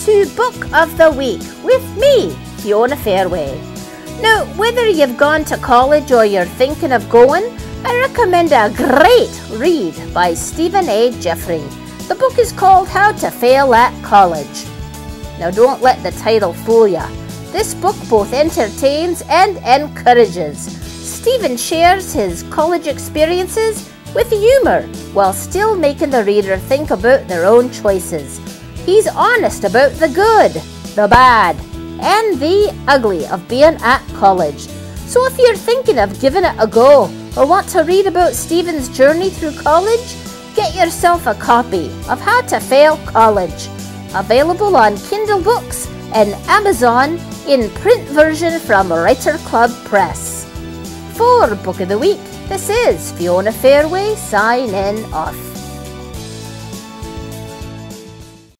to Book of the Week with me, Fiona Fairway. Now, whether you've gone to college or you're thinking of going, I recommend a great read by Stephen A. Jeffrey. The book is called How to Fail at College. Now, don't let the title fool ya. This book both entertains and encourages. Stephen shares his college experiences with humor while still making the reader think about their own choices. He's honest about the good, the bad, and the ugly of being at college. So if you're thinking of giving it a go or want to read about Stephen's journey through college, get yourself a copy of How to Fail College. Available on Kindle Books and Amazon in print version from Writer Club Press. For Book of the Week, this is Fiona Fairway signing off.